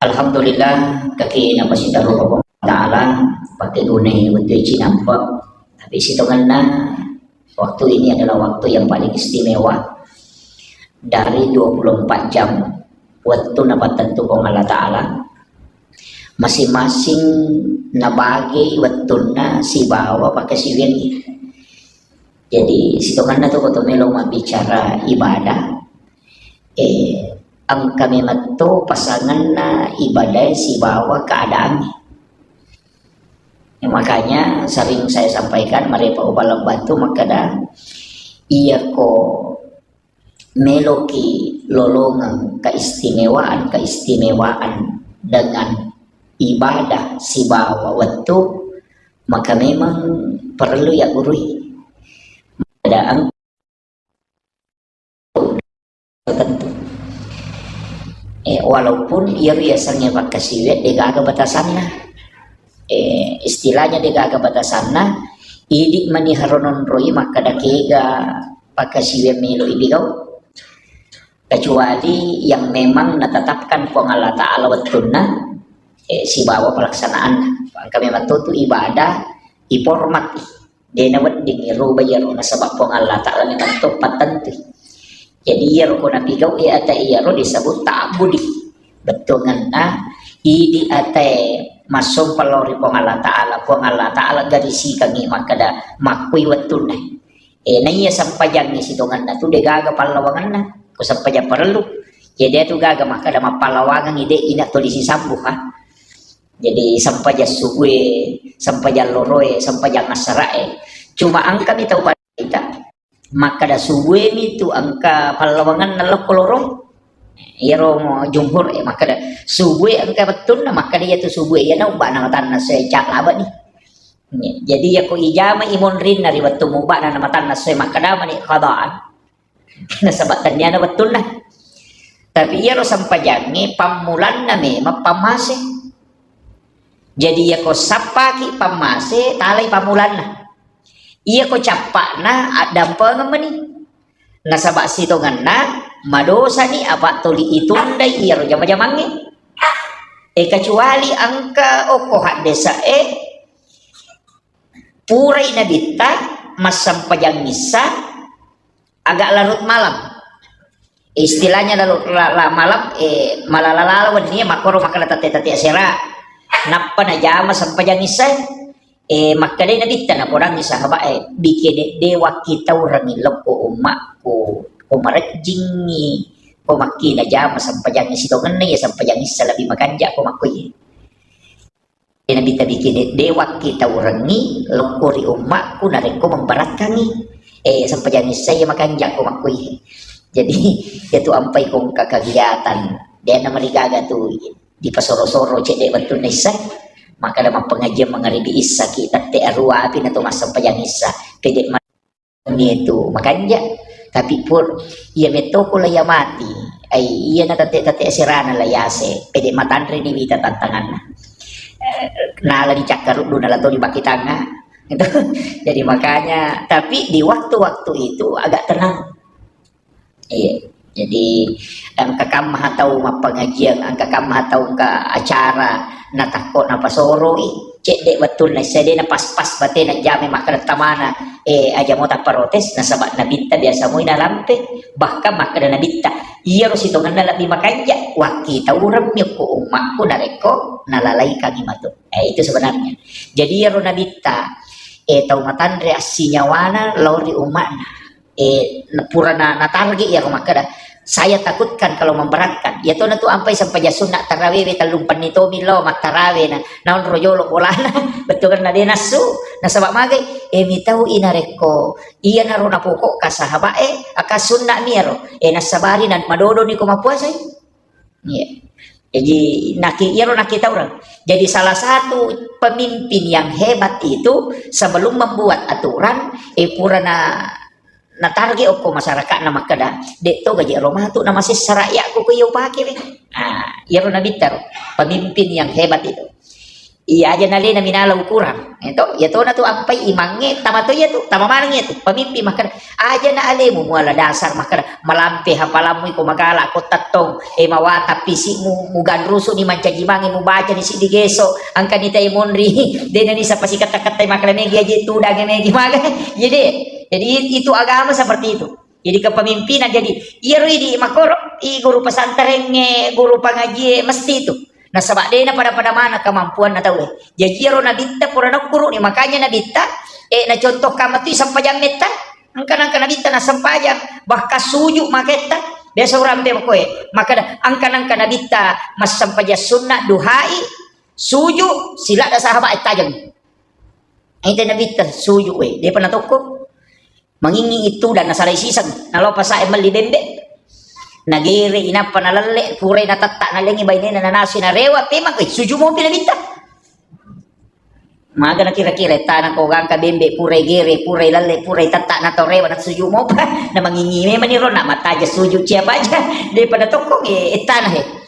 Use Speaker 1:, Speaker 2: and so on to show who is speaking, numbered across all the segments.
Speaker 1: Alhamdulillah kaki na pasita ro taala pakai gune waktu Cina nampak tapi situngan waktu ini adalah waktu yang paling istimewa dari 24 jam waktu na tentu kong Allah Ta'ala masing-masing nabagi waktu na si bawa pakai si wini. Jadi situngan na to ko melo bicara ibadah ang kami mato pasangan na ibadah si bawa keadaan. Ya, makanya sering saya sampaikan mereka ubalang bantu makada iya ko meloki lolongan keistimewaan dengan ibadah si bawa waktu, maka memang perlu ya gurui ada ang tertentu. Walaupun ia biasanya pakai siwet dia gaga batasanna, istilahnya dia gaga batasanna idik maniharonon roi maka dakega pakai siwet melo ibigau kecuali yang memang natetapkan pong Allah Ta'ala wattuna si bawa pelaksanaan kami matutu ibadah ipormat dia nawat dingiru bayaro na sabab pong Allah Ta'ala memang tepat tentu. Jadi iya ko napigau ata iya ro disebut ta'budi. Betul ngana idi ate masong palori pong Allah Ta'ala garisi kangi makada makui watuna. Na iya sampajang ni situngan na tu de gaga palawangan na ko sampajang perlu. Jadi tu gaga makada mapalawangan ide ina tulisi sambuh ha. Jadi sampaja suwe, sampaja loroe, sampaja nasarae. Cuma angka ni tahu pada kita maka da subuh itu angka palawangan nalok kolorong iro mo jumhur maka da subuh angka betul na maka dia tu subuh ya na ubah na matan na saya cak laba ni jadi ya ko ijama imon rin na riwat tumuba na matan na saya maka da mani qadaan na sabatan niya na betul na tapi iro sampajangi pamulan na me mapamase jadi ya ko sapaki pamase talay pamulan na iya ko capak na ada pengemeni nasabak sitongan na madosa ni apa tuli itundai iya ro jama-jamangi kecuali angka okohat desa purai na bita masampajang misa agak larut malam istilahnya larut malam malalalawan niya makoro makala tate asera napa na jama sampajang misa maka dia nabita na kurang ni sahabat bikin dewa kita orang ilok ko umak ko marajing ni ko makina jama sampajang situ ngene ya sampajang isa labi makanja ko makoy nabita bikin dewa kita orang ni lokori umak ko narek ko membaratkan ni sampajang isa ya makanja ko makoy jadi itu ampai kong kakagiatan dia na marigaga tu di pasoro-soro cek dewa tu nisa maka dalam pengajian mengaribi isa kita te arua api atau masa pajang isa kejek ni itu makanya tapi pun ia metoko la ya mati ia na tate serana la yase pede matandre di vita tantangan nala di cakar dulu nala to di baki tanga gitu. Jadi makanya tapi di waktu-waktu itu agak tenang jadi angka kamah atau pengajian angka kamah atau acara natakot na pasoro cek dek betul na saya na pas-pas bate na jame makana tamana aja mo tak protes na sabat na bitta biasa mo inalampe bahkan makana na bitta iya ro sitongan na labi makanja wakita urang mi ko umak ko nareko nalalai kami mato itu sebenarnya jadi iya ro na bitta tau matan reaksi nyawana lori umakna purana natargi ya makada saya takutkan kalau memberatkan ya tuh ampai sampai sunat tarawih talumpan nito milo mak tarawih na naon royolo kolana betul kan dia nasu nasabak magai mitau inareko iya naro na pokok ka sahabat aka sunat miro nasabari nan madodo ni ko mapuasa jadi nakita orang jadi salah satu pemimpin yang hebat itu sebelum membuat aturan purana natargi oko masyarakat nama kada dek to gaji rumah tu nama sisa rakyat ko kuyo pake iya ro nabitar pemimpin yang hebat itu iya aja nali na minalaw kurang ito na to ang pay imangi tama to yato tama manang yato pamimpi makana aja na ale mo wala dasar makana malampi hapalamoy ko magala ko tatong mawata pisi mo muganruso ni mancagimangi mo baca ni sidigeso ang kanita imonri de na ni sa pasikat-katay makana megi aja tudag megi maga jadi itu agama seperti itu. Jadi kepemimpinan jadi iya di makoro guru pesantren guru pangaji mesti itu. Nah sebab dia pada mana kemampuan na tahu jadi ro na bitta pura na kuru ni makanya na bitta na contoh kama tu sampajang meta angkan na bitta na sampajang bahkan sujuk maketa biasa orang be ko maka angkan na bitta mas sampaja sunnah duhai sujuk sila da sahabat tajam ite na bitta sujuk dia pernah toko mangingi itu dan nasalay sisag nalopa sa emali bembe nagiri ina panalalle puray na tatta na lengi bay na nanasi na rewa pemang suju mo pinabita maga na kira-kira tanang ko gang kabembe puray giri puray lalle puray tatta na to rewa na suju mo pa na mangingime maniro na mataja suju siapa aja daripada tokong tanah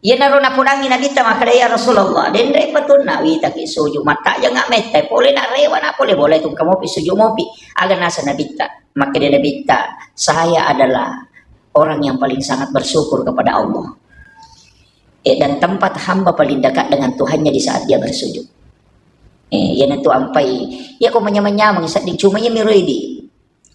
Speaker 1: yan na ron na punangin na kita makadaya Rasulullah dendre patun na wita ki suju mata ya nga mete pole na rewa na pole boleh tung kamopi suju mopi aga nasa nabita makadaya nabita saya adalah orang yang paling sangat bersyukur kepada Allah dan tempat hamba paling dekat dengan Tuhannya di saat dia bersujud yan itu ampai ya ko manyamang sa di cuma ya miroidi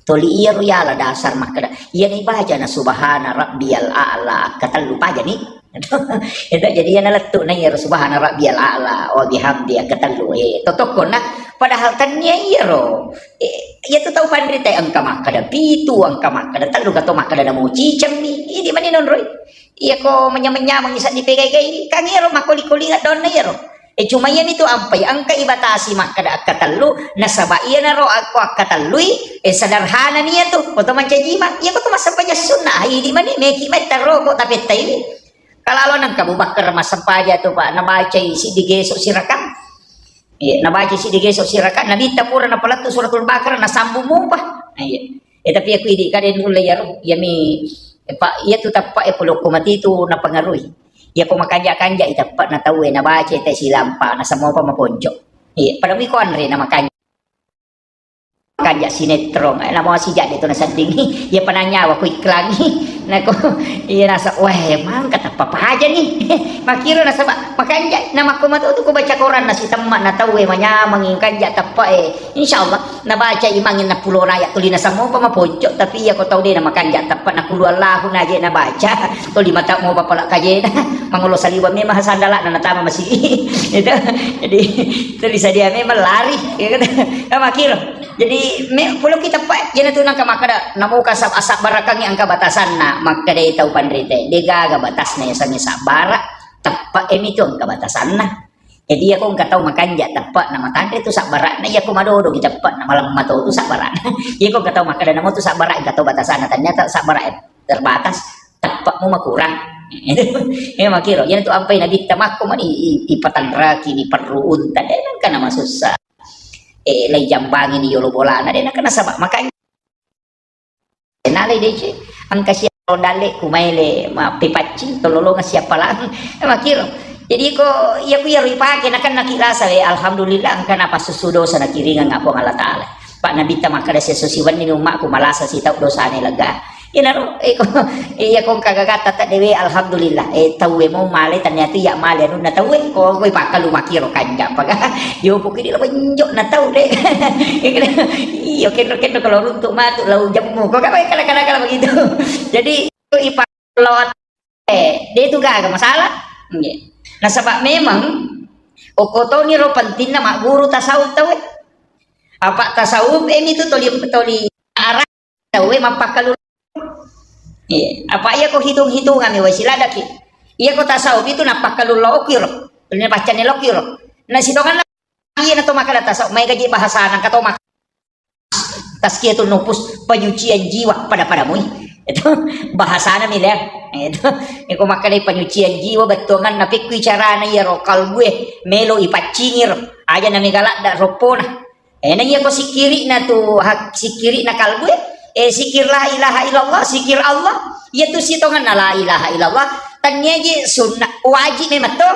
Speaker 1: toli iya royala dasar makada yan ibaja na subhana rabbiyal a'la kata lupa aja nih itu jadi yan nalato na iya subhana rabbiyal a'la wa bihamdi katalu totokon na padahal tanya iya ro ya tu tahu pandri tay ang kamakada pitu ang kamakada talo ka to makada na mo cicam ni hindi man inon roy iya ko manyamang isa di pegay kangiro makuli-kuli nga don na iya ro cuma yan ito ampay ang kaibatasi makada katalu nasaba iya na ro ako katalui sadarhana niya to koto man jima iya ko to masampanya sunnah hindi man ni meki metaro ko tapit tayo kalalo nang kabubakar masampaya to pa nabaca si digeso sirakan nabaca si digeso sirakan nabita pura na pala to suratul bakar nasambung mo pa tapi aku idi kaden ulay yaro yami pa iya to tappa pulok ko matito na pangaruy ya ko makanja-kanja itapat na tawe na baca ite silampa na samo pa maponjo padami ko anre na makanja kanja sinetron na mo si jadi to na sanding ya pananya ko iklan na ko iya nasa wah emang kata papa aja nih makiro na sama makanja na makumato ko baca Quran na si teman na tawe manyamang kanja tappa insyaallah na baca imangin na pulo na ya tuli na samo pa maponjo tapi ya ko taw din na makanja tappa na kulo Allah na je na baca to lima ta mo papala kaje na mangulo saliwa me mahasandala na natama masih itu jadi tadi sadia me melari ya kan makiro jadi pulau kita pak jadi tunang ka makada namo ka sa asap barakang ang kabatasan na makada itaw pandrite dega batasna sa bara tappa emito ang kabatasan na jadi ako ang kataw makanja tappa na matandre to sa bara na iya ko madodo gitappa na malam mato to sa bara iya ko kataw makada namo to sa bara kataw batasan na tanyata sa bara terbatas tappa mo makurang makiro yan to ampay na ditamak ko man ipatanraki ni parruun tadenan ka na masusa lay jambangin ni yolo bola na din na sabak makanya nalay dece ang kasya dale kumaile mapipacing tololo nga siapa lang makiro jadi ko iya ko yaro ipake na kan nakilasa alhamdulillah ang kana pasusudo sa nakiringan nga po ng Allah Taala pa nabita makada sa susiwan ni umma ko malasa si tao dosa ni laga inaro ko iya kong kagagata ta dewe alhamdulillah tawe mo male tanya tu ya male anu na tawe ko koy pakalu makiro kanja paga yo ko kini la banjo na taw de iyo keno kalau runtuk matu lau jam mo ko kala begitu jadi ipalot dia itu gak masalah nah sebab memang okoto ni ro penting na mak guru tasawuf tawe apa tasawuf itu toli arah tawe mapakalu apa iya ko hitung-hitungan ni wasila daki iya ko tasawuf itu napakalulo okiro ini baca ni lokiro na sitongan iya na to makala tasawuf may gaji bahasa nang kato mak taskiyatul nufus penyucian jiwa padamu itu bahasa na nila itu ko makala penyucian jiwa betongan na pikui cara na iya ro kalbue melo ipacingir aja na migala da ropona na iya ko sikiri na to sikiri na kalbue sikir la ilaha illallah sikir Allah yaitu sitongan la ilaha illallah tanya je sunnah wajib memang to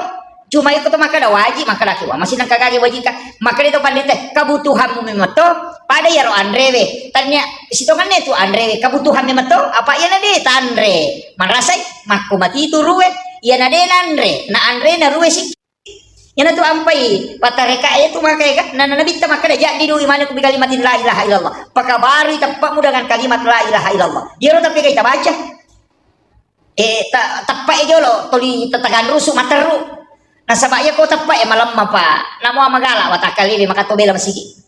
Speaker 1: Cuma itu tuh maka ada wajib maka ada kiwa masih nang kagagi wajib maka itu pandai kebutuhanmu memang pada ya ro andrewe tanya sitongan itu andrewe kebutuhan memang apa ya nade tandre marasai makku mati itu ruwe ya nade andre na andre na ruwe sih yana tu ampai patareka itu maka na nabi ta maka jadi dulu imani ku kalimat la ilaha illallah pakabari tapakmu dengan kalimat la ilaha illallah dia ro tapi kita baca tapak aja lo tuli tatagan rusuh materu nah sabaya ko tapak malam apa namo magala watakali maka to bela masigi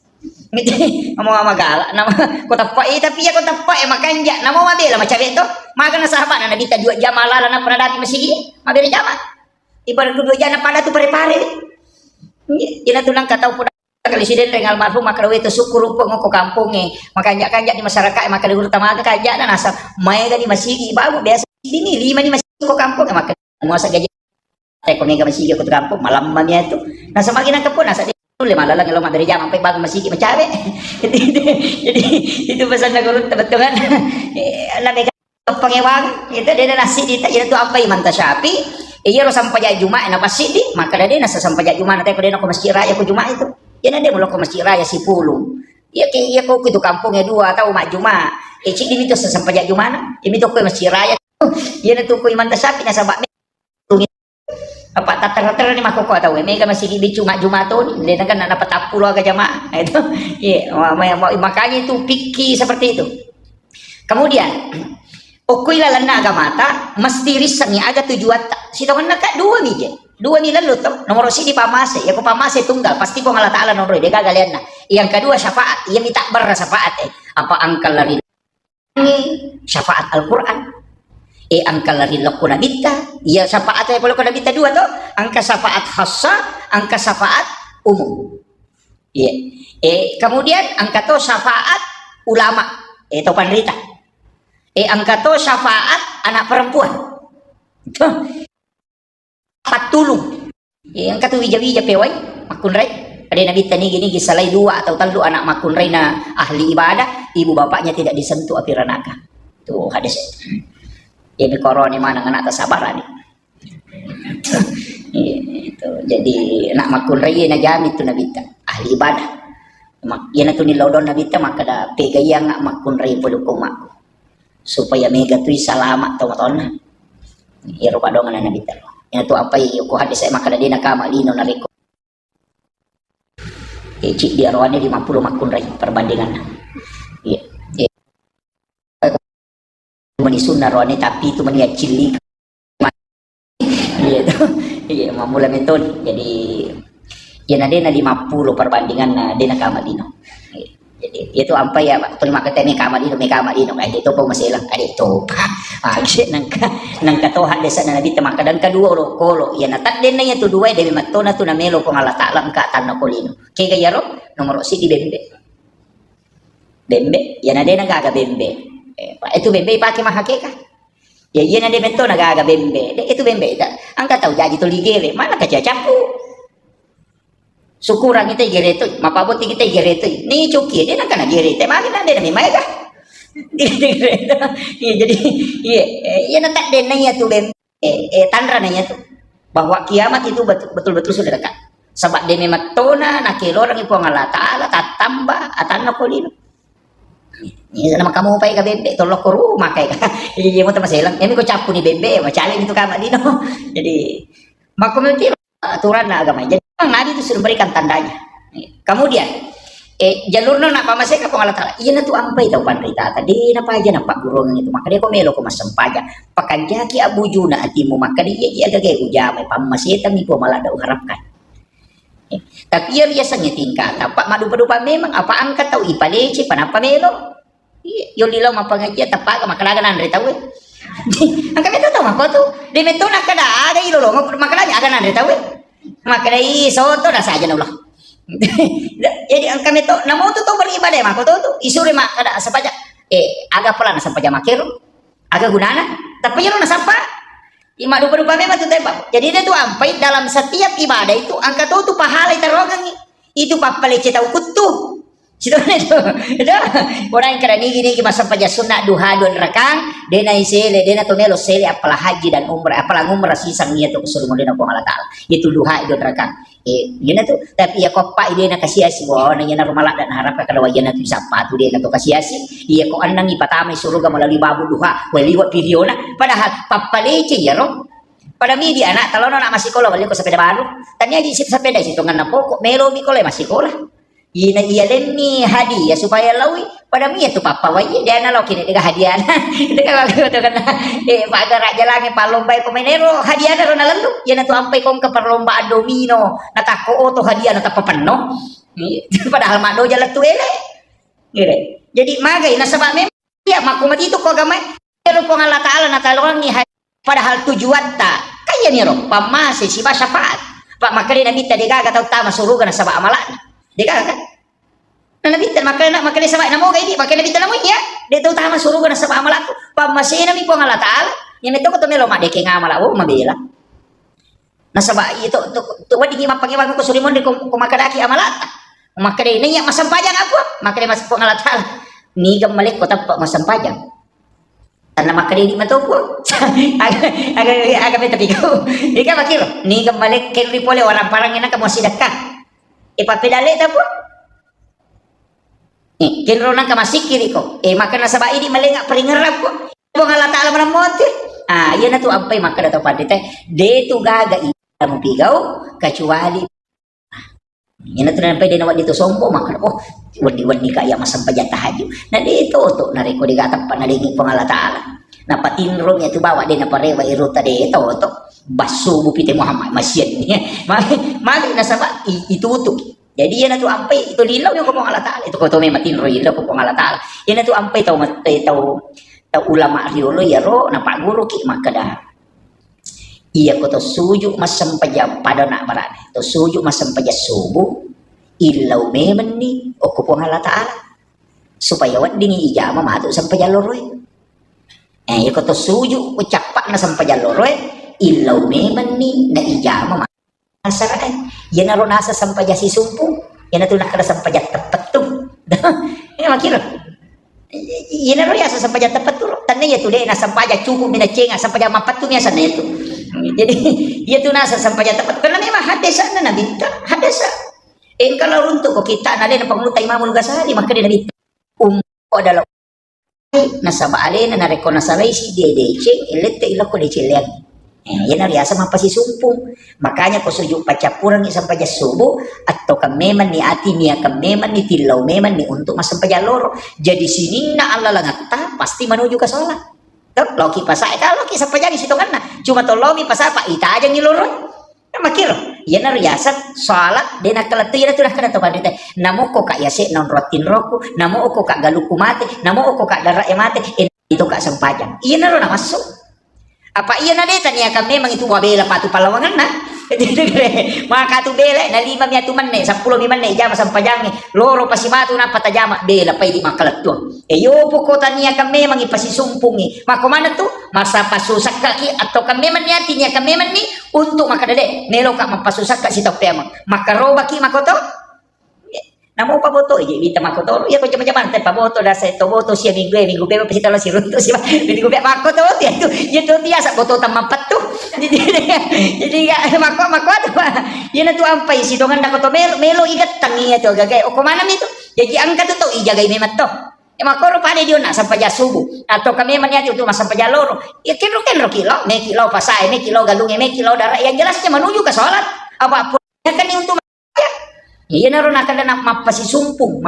Speaker 1: namo magala namo ko tapak tapi ya ko tapak makanja namo mabela macabe to maga na sahabat na dita 2 jam alala na pradati masigi mabela jama ibarat 2 jam na pada tu pare-pare ina tulang katau pun presiden dengan almarhum maka itu syukur rupo ngoko kampunge makanya di masyarakat maka di utama kanja dan asal maega di masigi baru biasa ini 5 di masigi ko kampung maka muasa gaji ekonomi masigi ko kampung malam mania itu nah semakin nangkep pun asa dia malah lang lama dari jam sampai baru masigi macabe jadi itu pesan nagulun tebetungan nabi pengewang itu dia nasi dita itu apa iman tasyapi iya ro sampai Jumat na pasidi maka dia nasa sampai Jumat nanti ko dia ko masjid raya ko Jumat itu ya dia mulai ko masjid raya 10 iya ko itu kampungnya 2 atau mak Jumat cik di itu sampai Jumat ini to ko masjid raya iya na to ko iman tasyapi na sabak apa tatar-tatar ni makoko atau mega masih di cuma Jumaton dia kan dapat 10 aga jamaah itu iya makanya itu pikir seperti itu kemudian okuila lana agamata mesti risangnya aga tujuan sitawan naka 2 bije 2 nila luto nomor si di pamase ya ko pamase tunggal pasti ko Allah taala nomor dia gagalian na yang kedua syafaat ia minta syafaat apa angkal lari syafaat Al-Qur'an angka lari loko nabita ya syafaat ay polo nabita 2 to angka syafaat khassa angka syafaat umum iya kemudian angka to syafaat ulama itu panrita angka to syafaat anak perempuan itu patulung angka to wija-wija pewai makunrai ada nabita ni gini gisalai 2 atau 3 anak makunrai na ahli ibadah ibu bapaknya tidak disentuh api ranaka tuh hadis ini koroni mana anak kesabaran itu jadi nak makun raya na jami tu nabita ahli ibadah yana tu nilodon nabita maka da pegaya nga makun raya puluko mako supaya mega tu salamat taw-taw iro padongan na nabita yana tu apa ko hadis ay maka da dina kama lino na reko cik di arwani 50 makun raya perbandingan iya mani sunnah rohani tapi itu mani cili iya mamula metode jadi ya nade na 50 perbandingan na dena kamalino jadi itu apa ya waktu lima kata ni kamalino kayak itu po masilang ada itu agse nang katohan desa na nabi tamaka dan kedua lo kolo ya natak den na ya tu 2 demi matona tu na melo ko Allah taala ka tanno kolino kaya yaro nomor si di bembe ya nade na gaga bembe itu bembe pakai mahakeka ya iya nade bento nagaga bembe itu bembe angka tahu jadi tu ligere mana kaca campu syukuran kita gere itu mapabot kita gere itu ni cuki dia nak kena gere itu mana nade nami mega iya jadi iya nanti dia nanya tu bembe tandra nanya tu bahwa kiamat itu betul-betul sudah dekat sebab dia memang tona nak orang ipo Allah taala tatamba atanna kolino ini nama kamu upay ka bembe tolok ko rumah kay ka iya mo ta maselang emi ko capu ni bembe macalin itu kama dino jadi makomiti aturan na agama jadi nabi itu sudah memberikan tandanya kemudian jalurno nak pamasay ka Allah taala iya na tu ampay taw panrita tadi na pa na pagurong itu maka dia ko melo ko masampaja pakajaki abujuna atimu maka dia agagay ujamay pamasitang ipo maladaw harapkan tapi ia biasanya tingkat apa madu-dupa memang apa angkat tahu ipaleci panapa melo yo lilaw mapangaji tapaga makalaga nan retawe angka meto tahu mako tu de meto nakada ada ilolo makalaga aga nan retawe makala soto na saja Allah jadi angka meto namo tu beribadah mako tu isure makada sapaja aga pala na sapaja makero aga gunana tapi yo na sapa ima dupa-dupa memang itu tembak. Jadi dia tuh ampai dalam setiap ibadah itu angka tuh pahala terogang itu papalece tahu kutu. Situ itu. Itu orang kada gini masa paja sunat duha don rakang dena isele dena to melo sele apalah haji dan umrah apalah umrah sisang niat to suruh modena ko Allah taala. Itu duha don rakang. Yun tuh tapi ya kok pak ide na kasiyasi wo na yan na rumala dan harap ka kalawa yan na sapato din na to kasiyasi iya ko anang ipatamay suruga melalui babu duha waliwa piriona padahal papalece ya ro pada mi di anak kalau na masih kola balik ko sepeda baru tanya di sepeda situ ngan na pokok melo mi kola masih kola ina iya lemni hadiah supaya lawi pada mi itu papa wae dia na kini dega hadiah dega waktu to kan pak raja langi palomba komenero hadiah na lalu ya na to ampai kong ke perlombaan domino na tako to hadiah na tapapano padahal mado jalan tu ele jadi magai na sabab mem ya makumat itu ko gamay pero po Allah taala na talong ni padahal tujuan ta kaya ni ro pamase si syafaat pak makali na bita dega tau tama suruga na sabab amalan dega kan na bitan makanya sabay na mo kay di makanya bitan na mo ya dito tama surugan na sabab amalan pamasina mi po Allah taala yan ito ko to melo madeke nga amala o mabela na sabay ito to wadi gi mapagiwag ko surimon di ko makadaki amalata makanya niya masampajang ako makanya mas po Allah taala ni gamalik ko tapos masampajang tanah makanya di matupo aga beta pigo ika makiro ni gamalik kenri pole orang parang ina kamo sidakka ipapedale ta po kinro nang kamasikiri ko maka na sabay di malinga peringerap ko bong Allah taala manamot yan na to ampay maka na to padite deto gaga ita mo pigaw kecuali yan na to nampay din nawad dito sombo maka wadi kaya masampajat tahaju na dito to nariko di gatap panalingin pong Allah taala na patinro niya to bawa din na parewa iruta dito to basubo pite Muhammad masjid niya magi na sabay itutok jadi yan na to ampay ito lilaw yung kupong Allah taala ito ko to may matinro ilaw kupong Allah taala yan na to ampay tau ulama riolo yaro na paguro ki makada iya ko to suju masampaja pada na barane to suju masampaja subuh ilaw memen ni o kupong Allah taala supaya wad dingi ijama mato sampaja loroy iya ko to suju ucapak na sampaja loroy ilaw memen ni na ijama saraan yan na ro nasa sampaja si sumpung yan na to nakada sampaja tepat tu makiro yan na ro yasa sampaja tepat tu tanay ya tu de na sampaja cukup mina cenga sampaja mapat tu miasa na ito jadi ya tu nasa sampaja tepat karena memang hadesa na nabita hadesa kalau runtuh ko kita na din pangmuta Imamul Ghazali maka din nabita adalah nasa baale na nareko na salay si dede ceng elete ilako de celian yan na riasa mapasisumpong makanya ko sujuk pacapuran ni sampaja subuh atau kameman ni ati niya kameman ni tilaw meman ni untuk masampaja loro jadi sini na Allah langata pasti menuju ke sholat loki pasai kalau ki sampaja di situ kan cuma tolomi pasapa ita aja ni loro makiro yan na riasa sholat dena kalatu yan na tunah kana to padite namo ko ka yase non rotin roku namo ko ka galuku mate namo ko ka dara mate itu ka sampaja yan na ro na masuk apa iya na deta niya kami memang itu wabela patu palawangan na maka tu bela na 5 miatu man ne 10 man ne jama sampajangi loro pasimatu na patajama bela pa di makalat tu yo poko tania kami memang ipasisumpungi mako mana tu masa pasusak kaki atau kami memang niati niya kami memang ni untuk makadade nelo ka mapasusak ka sitaw pema makaroba ki makoto namo paboto bita makoto ya ko jaman-jaman te paboto da sa to boto siya minggu beba pasita lo si runto siya minggu be makoto ya tu dia sa boto tamampat tu jadi mako tu ya na tu ampay si dongan da ko to melo igat tangi to gagay o kumana mi tu jadi angka tu ijagay memat to makoro pa dio na sampaja subuh atau kami maniati untuk masampaja loro ya kilo me kilo pasai me kilo galunge me kilo darah yang jelasnya menuju ke sholat apapun ya kan untuk iya naron akan na mapasisumpung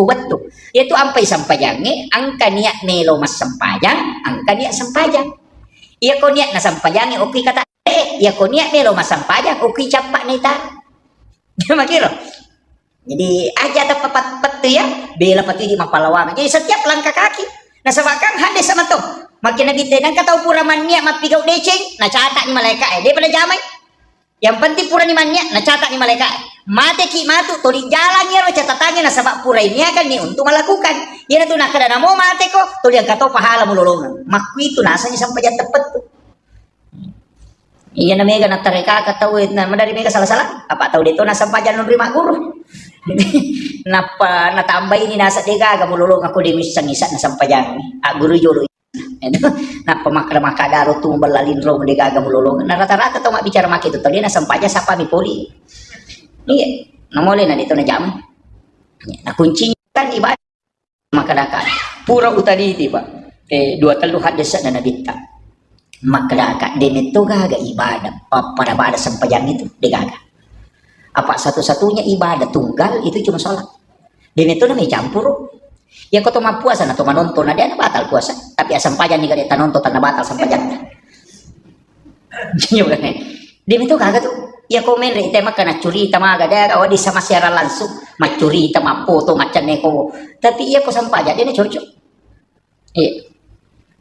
Speaker 1: betul yaitu ampai sampajange angka niat melo mas sampajang angka niat sampajang iya ko niat na sampajange oke kata iya ko niat melo mas sampajang oke capak nita makiro jadi aja tepat betul ya bela pati di mapalawangan jadi setiap langkah kaki nah sabakang hadis sama tuh makin nabi tenang kata puraman niat mapigau deceng nah catak ni malaikat dia pada jamai yang penting pura ni mannya na catat ni malaikat mate ki matu to di jalan ya ro catatannya na sabab pura ini akan ni untuk melakukan ya tu nak kada namo mate ko to dia kato pahala mulolongan makwi itu nasanya sampai jat tepat tu iya na mega na tareka kata na madari mega salah-salah apa tahu dito na sampai jan nerima guru Napa natambay ni nasa diga gamululong ako di misang isa na sampayang guru yolo napa makadaro tumbal lalin ro di gagamululong na rata-rata to bicara makito to di na sampaya sa pamipuli iya namole na dito na jam na kunci kan ibadah makadaka pura utali di ba dua telu hadis na nabita makadaka demito gaga ibadah pada pada sampayang itu di gaga apa satu-satunya ibadah tunggal itu cuma sholat dan itu namanya campur ya kau mah puasa atau menonton ada batal puasa tapi asam pajan nih kada nonton tanah batal asam pajan dia itu kagak tuh ya komen re tema kana curi tema ada kau di sama siaran langsung macuri tema foto macan neko tapi iya kau sampajan dia cocok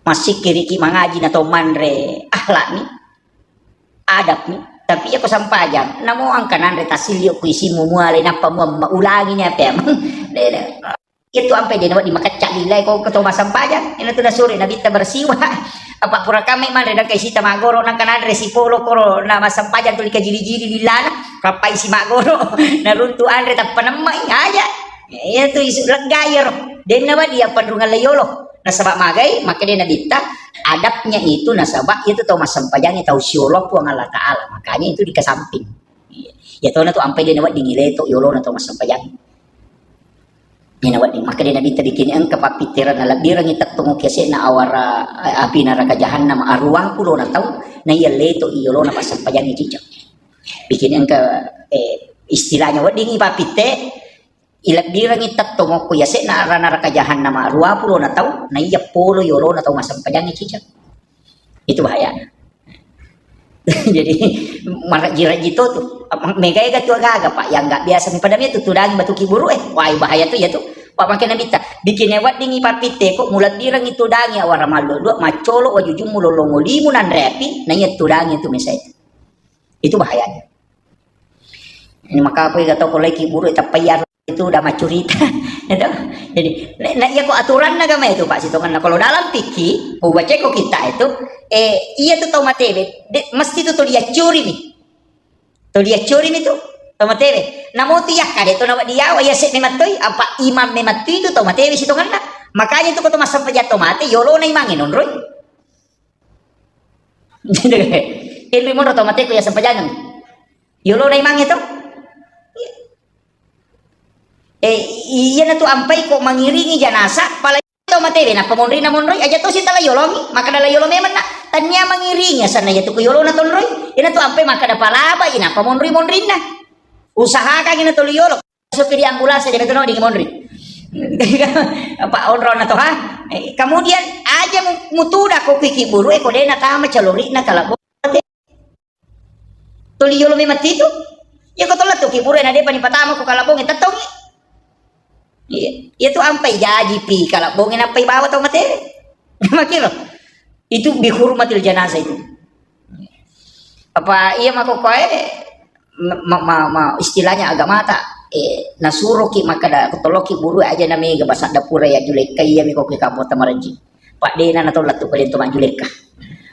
Speaker 1: masih kiri mangaji atau manre akhlak nih adab nih tapi ako sampajan namo ang kanan retasilyo ko isimu mualay na ulangi niya pe itu ampe din di makacak nilai ko ketoma sampajan ina to na suri na bita bersiwa apa pura kami man redan kay sita magoro nang kanan resipolo koro na masampajan tuli ka jiri-jiri dilana kapay si magoro naruntuan re tap panamay aja itu isu legayer den na ba dia pandungan layolo nasabak magay makanya nabita adabnya itu nasabak itu tahu masampajangnya tahu siolog po ang Allah Ta'ala makanya itu dikesamping ya tahu na to ampai dia nawat dinilai to yolo na to masampajang ni nawat di maka dia nabita dikini ang kapapitiran na labirang itatungok kasi na awara api na raka jahannam aruang pulo na tahu na iyale to yolo na masampajang ni cicak bikin ang istilahnya wat dingi papite ilabirang itatungok ko yase na arana raka jahannam arua pulo na tahu na iya polo yolo na tahu masampajang ni cicak itu bahaya jadi marak jiraji itu tuh mega tuh agak pak yang nggak biasa nih padahal itu tudangi batu kiburu wah bahaya tuh ya tuh pak makin nabita bikin lewat dingi papite kok mulat birang itu dangi awara malu dua macolo wajujung mulolongo limunan repi na iya tudangi itu misalnya itu bahayanya ini maka apa yang tahu kalau kiburu itu payar itu udah macurita jadi nah ya kok aturan na gamay itu pak sitongan nah kalau dalam fikih baca kok kita itu iya tuh tau matebe mesti tuh lihat curi nih tuh lihat curi nih tuh tau matebe namo tuh ya kade tuh nama dia ya sek mematoi apa imam mematoi itu tau matebe sitongan na makanya itu kok tuh masam pejat tomate yolo na imangin onroy jadi mo tau mate ko ya sampajangan yolo na imangin itu iya na to ampay ko mangiringi janasa pala ito matebe na pamonri na monroy aja to si tala yolomi maka dala yolomi man na tanya mangiringi sana ya to ko yolo na tonroy ina to ampay maka da palaba ina pamonri monri na usaha ka gina to yolo so di ambulans dia betul di monri apa onro na to ha kemudian aja mutuda ko kiki buru ko de na tama calori na kalabo to yolomi matito ya ko to la to kiburu na de panipatama ko kalabong itatong iya tuh ampai jadi pi kalau bongin ampai bawa tau mate makin loh itu bihurmatil janazah itu apa iya mako koe istilahnya agak mata nasuro ki maka da kutoloki buru aja namanya bahasa dapura ya juleka iya mi koki kamu tamaranji pak dena na tolat tuh kalian tuh juleka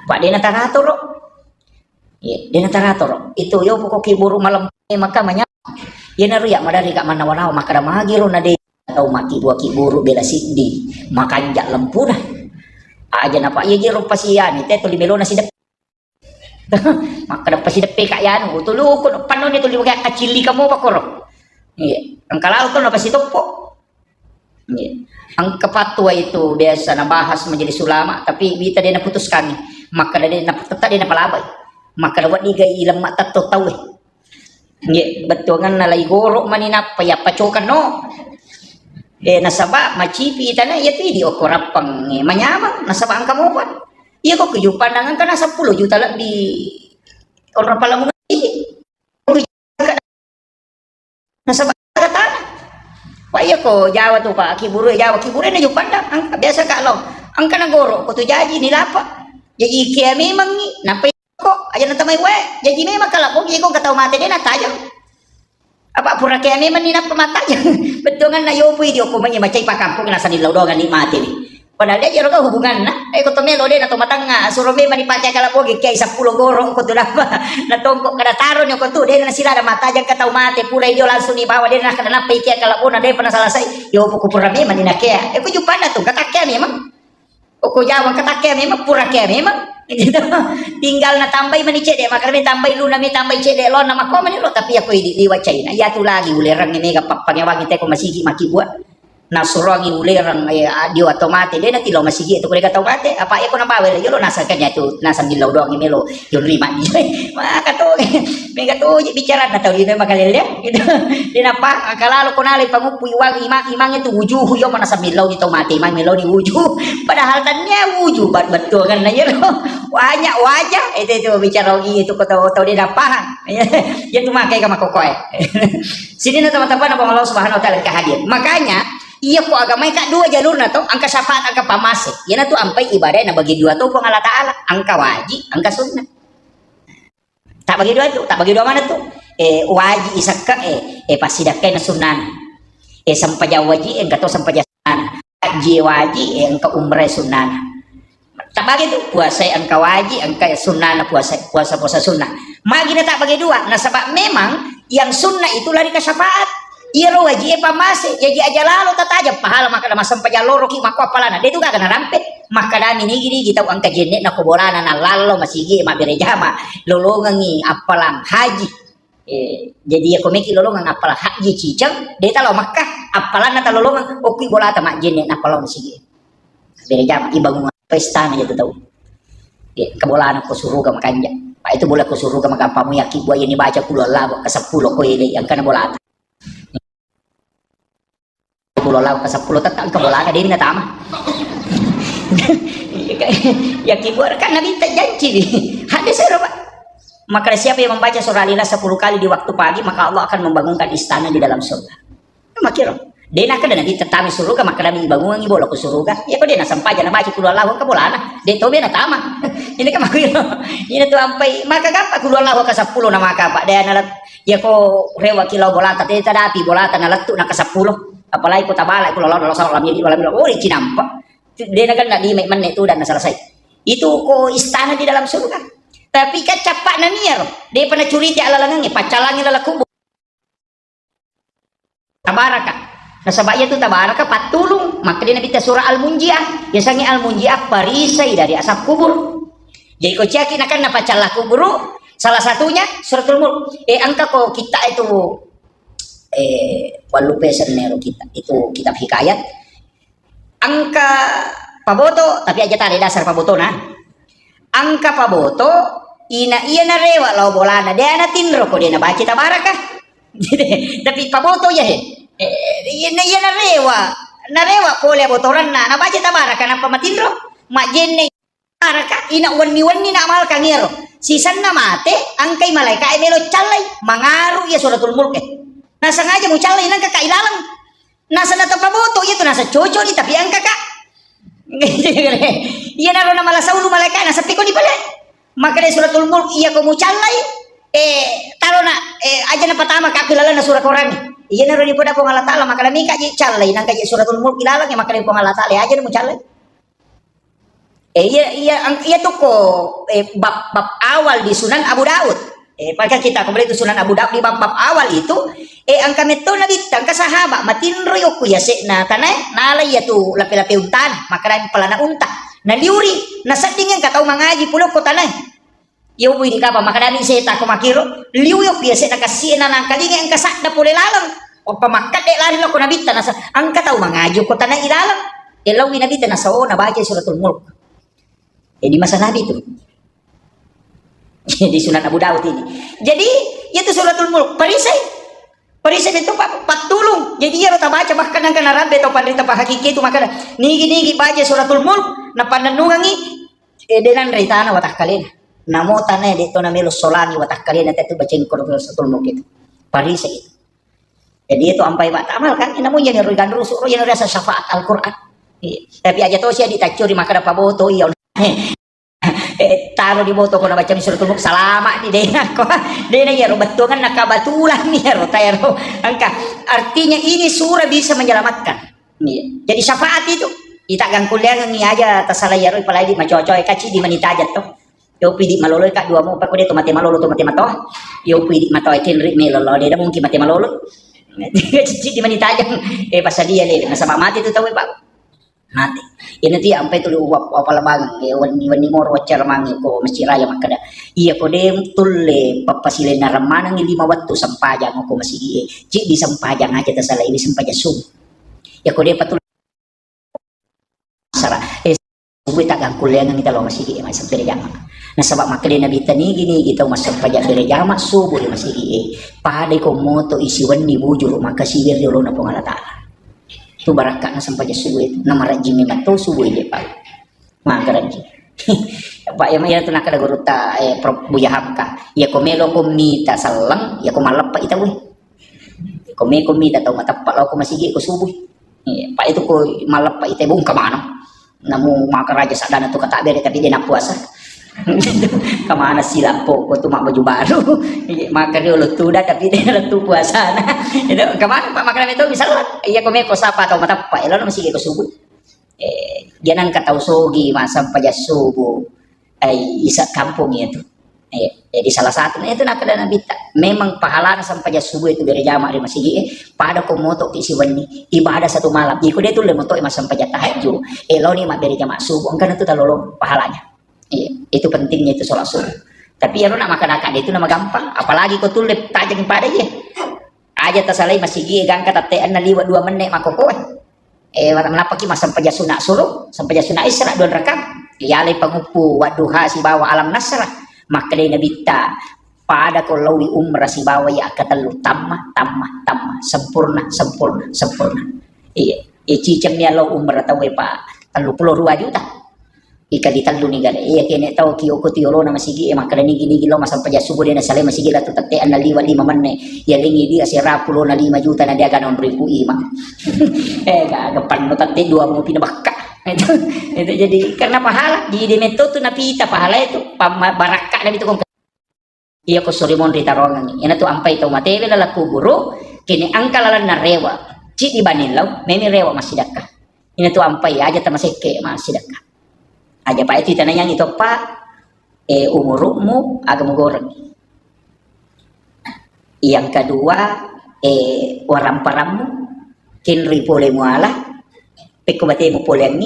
Speaker 1: pak dena taratoro iya dena taratoro itu yo koki buru malam maka manya ya naru ya madari kak mana wana maka da magiro na de atau maki dua kiburu bela sidi makanjak lempuna aja napa iya jero pasian itu tuli belona si dep maka dapat si dep kayan utulu ko panon itu li kayak kacili kamu pakoro iya ang kalau to napa si topo iya ang kepatua itu biasa na bahas menjadi sulama tapi bita dia na putuskan maka dia na tetap dia na palabay maka dawat diga ilang mata to taw iya betul kan nalay goro maninap ya pacokan no nasaba macipi tanah ya tuh di okorapang manyamang nasaba ang kamupan iya kok kejupan dengan kan 10 juta lah di orang palamungan nasaba kata wah iya kok Jawa tuh pak kiburu Jawa kiburu na jupan ang biasa kalau ang kanagoro ko tuh jaji nilapa jadi kia memang ni napay ko aja natamay we jadi memang kalau kok kung kataw mate din natayang apa pura kaya memang nina pematanya betul kan na yopo idio ko manya macay pakampung nasa nilaw dogan ni mati ni Padahal dia jero ka hubungan na. Ay ko to melo din ato matanga. Suro me manipacha kala pogi kay 10 goro ko to na natongko kada taron yo ko to din na sila na mata jang kataw mate pura idio langsung ni bawa din na kada napay kaya kala po na din pa nasalasay. Yo ko pura me manina kaya. Ko jupan na to katakya memang. O ko jawang katakya memang pura kaya memang. Gitu. Tinggal na tambay man ni cede makar me tambay luna me tambay cede lo na mako man lo tapi ako liwat China. Ya tu lagi ulerang ni mega pangewagi te ko masigi makibuat. Nasurangi ulerang dio otomate de natilo masigi itu kuliah otomate apa ya ko na bawel yo nasa kanya tu nasa gilaw doang imelo yung lima ni maka to mega to bicara na taw di makalele gitu din apa kalalo ko nalay pangupuy wag imang itu wujuh yo mana sa milaw di tomate imang milaw di wujuh padahal tannya wujuh bat kan na yo wajah itu bicara gitu ko to din apa ya tu makai ka makokoy sini na teman-teman Allah Subhanahu wa taala kehadir makanya iya ko agama ka dua jalur na to angka syafaat angka pamase yan na to ampai ibadah na bagi dua to pang Allah taala angka wajib angka sunnah tak bagi dua to tak bagi dua mana to wajib isakka pasidakay na sunnah sampaja wajib engka to sampaja sunnah haji wajib engka umrah sunnah tak bagi to puasa angka wajib angka sunnah na puasa sunnah magi na tak bagi dua na sebab memang yang sunnah itu lari ke syafaat iro wajib pamase jadi aja lalu tataja pahala maka nama sampaja loro ki mako apalana de juga kana rampe maka dami ni gini kita angka jenek na kuborana na lalo masigi mabirejama lolongangi apalang haji jadi aku meki lolongan apalang haji cicang de talo makkah apalana ta lolongan oki bolata mak jenek na palong masigi birejama ibangun pesta na jatuh tahu kebolana ko suruga makanja pak itu boleh ko suruga magampamu yaki buaya ni baca kulo labo ke 10 ko ile yang kana bolata pulau laut ke 10 tetap ke bola dia na tama ya kibur kan Nabi janji nih hadis Pak maka siapa yang membaca surah Al-Ikhlas 10 kali di waktu pagi maka Allah akan membangunkan istana di dalam surga makiro dia nak ada Nabi tetami surga maka Nabi bangun ngi bola ke surga ya kok dia nak sampaja na baca pulau laut ke bola na dia tobe na tama ini kan makiro ini tuh sampai maka gapa pulau laut ke 10 na maka Pak dia nalat ya ko rewa kilau bola tadi tadapi bola na letu na ke 10 apalagi kota balai kalau lalu salam jadi malam oh ini cinampak dia kan nggak di men itu dan selesai itu kok istana di dalam surga tapi kan capak naniar dia pernah curi ti ala langangi pacalangi lala kubur tabaraka nasabaya itu tabaraka patulung maka dia nabi surah al-munjiah ya sangi al-munjiah parisai dari asap kubur jadi kau ciakin akan napa calah kubur salah satunya suratul mulk angka kok kita itu walupe senero kita itu kitab hikayat angka paboto tapi aja tadi dasar paboto na angka paboto iya na rewa lao bolana dia na tinro ko dia na baca tabaraka tapi paboto ya iya na rewa pole botoran na baca tabaraka na pamatinro majenne tabaraka ina wani na amal kangiro sisan na mate angkay malaika ay melo chalay mangaru ya suratul mulk nasa ngaja mo chalay nang kakailalang nasa natapaboto ito nasa chocho ni tapi ang kaka iya naro na malasaw lumalaka nasa piko ni pala maka de suratul mulk iya ko mo chalay taro na aja na patama kakilala na surat Quran iya naro ni pada po Allah taala maka nami kaji chalay nang kaji suratul mulk ilalang ya maka de po Allah taala aja na mo chalay iya to ko bab awal di Sunan Abu Daud maka kita kembali itu Sunan Abu Daud di bab awal itu ang kami to na bitang kasahaba matinro yo kuya se na tanay nalay ya tu lapi-lapi untan maka na pala na unta na liuri na sadingan kataw mangaji pulok ko tanay yo buy di kapa maka dami seta ko makiro liu yo kuya se na kasi na nang kalinga ang kasada pule lalang o pamakat de lari lo ko na bitan nasa ang kataw mangaji ko tanay ilalang ilaw winabitan na sao na baca suratul mulk di masa Nabi itu di Sunan Abu Daud ini jadi itu suratul mulk perisai itu patulung jadi ya rota baca bahkan ang kanarabe atau pandita pahakiki itu maka nigi baca suratul mulk na pananungangi denan reitana watak kalena namo tanay dito na melo solani watak kalena itu baca suratul mulk itu perisai itu jadi itu ampai pak tamal kan namun yang rugan rusuk yang rasa syafaat Al-Qur'an tapi aja to siya ditacuri maka dapat boto iya taruh di boto ko na baca suratul mulk salama di dena ko dena ya betul kan nakabatulan ya tayaro angka artinya ini surah bisa menyelamatkan jadi syafaat itu itagang kuliah ngi aja tasalayaro ipalagi macocoy kaci di manitajat to yo pidi maloloy ka dua mo pa ko dito mati malolo to mati mato yo pidi matoy kinri melolo de da mungkin mati malolo cici di manitajat pasadia le nasama mati to tawi pa mati ina ti ampai tu uap apalabangan wani wani mor wacar mangi ko masiraya makada iya ko dem tulle papasile naramana ngi 5 waktu sampajang ko masigi ci di sampajang aja tasala ini sampaja sum ya ko de patul sara subuh tak kuliah ng italo masigi may sa pirejama nasabak makali na bitani gini kita masuk pajak pirejama subuh masigi paday ko moto isiwan ni bujur makasibir di na pangalatala tu baraka na sampaja subuh itu na marajimi mato subuh dia pak makaraji pak ya maya tu nakada guruta prop buyahamka ya komelo komita salang ya komalap pa itawi komita tau matapal ko masigi ko subuh pak itu ko malap pa itay bung kamano namu makaraja sadana tu kata bere tapi dia nak puasa kemana sila po ko tu mak baju baru maka dia letu dah tapi dia letu puasa nah itu kemana pak makanan itu misalnya iya ko me ko sapa atau mata pak elo masih ko subuh dia nang kata usogi masa paja subuh isa kampung itu di salah satu itu nak ada nabi memang pahala sampai subuh itu dari jamaah di masjid pada komoto kisi wani ibadah satu malam iku dia tuh lemoto mas sampai tahajud lo nih mak dari jamaah subuh kan itu terlalu pahalanya itu pentingnya itu sholat subuh tapi ya lo nak makan akad itu nama gampang apalagi kau tuh tajam pada aja tasalai masjid gang kata tean liwat 2 menit makoko kenapa ki mas sampai sunat suruh sampai sunat isra 2 rakaat ya le pangupu waduha si bawa alam nasrah maka dia nabita pada kolawi umrah si bawa ya katalu tamah sempurna iya cicamnya lo umrah tahu pa 32 juta ika ditalu ni gale iya kene tahu kioko tiolo na masigi maka ni gini lo masam paja subuh dia nasale masigi la tutate an 5 manne ya lingi dia si 5 juta na dia ganon ribu ima gapan notate 2 mo pinabakka itu jadi karena pahala di metode napita pahala itu baraka na itu kung iya ko sorimon ritarongan ina tu ampai to matebe la kuburo kini angkalalan na rewa ci di banilaw memi rewa masidaka ina tu ampai aja tamaseke masidaka aja pa itu tanayang itu pa umurmu agak goreng yang kedua waramparamu kinri pole muala peko bate mo poleng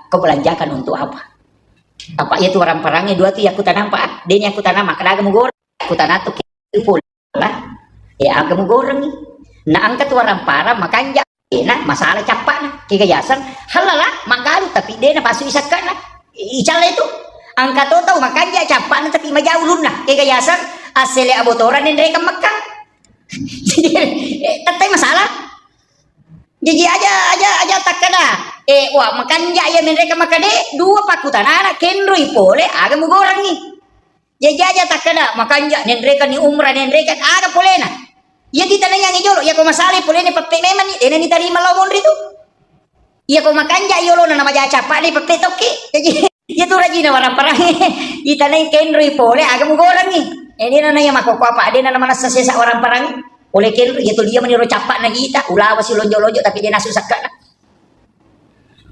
Speaker 1: kau belanjakan untuk apa itu orang perangnya 2 tuh ya aku tanam pak dia aku tanam maka agak goreng aku tanam tuh pole lah agak goreng nah angkat orang para makanya nah masalah capak nah kikayasan halala magalu tapi dia na pasu isakan nah icala itu angkat tahu makanya capak nah tapi majaulun nah kikayasan asli abotoran dan mereka Mekah tapi masalah jadi aja takana wah makan ya mereka makan 2 pakutan anak kenroi pole aga mo goreng ni jadi aja takana makan ya mereka ni umrah mereka aga pole na ya di tanah yang ijolo ya ko masali pole ni pape meman ni ni tarima lawon rito ya ko makan ya yolo na nama capa ni pape toki jadi ya tu rajina warang parang di tanah kenroi pole aga mo goreng ni ini na ya makoko apa ada na mana sesa orang parang oleh ken itu dia meniru capak na kita ulah si lonjo-lonjo tapi dia nasu sakka na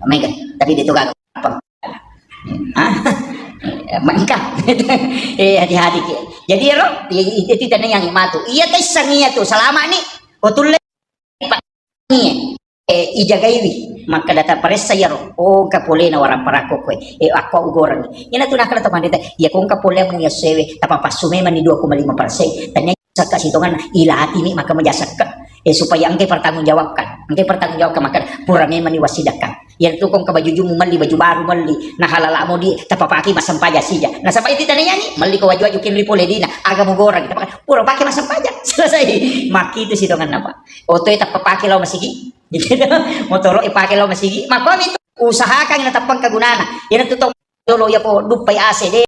Speaker 1: omega tapi dia tu gak apa mangka hati-hati jadi lo itu tanah yang matu iya tes sangia tu selama ni betul pak ni ijagaiwi maka data paresa yaro kapole na warang parako ko ako ugoran ina tu nakala teman dita ya kung kapole mo ya sewe tapapasume man ni 2,5% tanya saka sitongan ilahati ni maka menjasakkan supaya engke pertanggungjawabkan maka purame mani wasidakan yang tukong kabaju mu mali baju baru mali nah halala mo di tapapaki masam paja sija nah sampai itu tananya ni mali ko waju kinri pole dina aga mo gorang tapakan pura paki masam paja selesai maki itu sitongan apa otoy tapapaki law masigi motoro ipaki law masigi maka itu usahakan na tapang kagunana yan tutong dolo ya po dupay ase de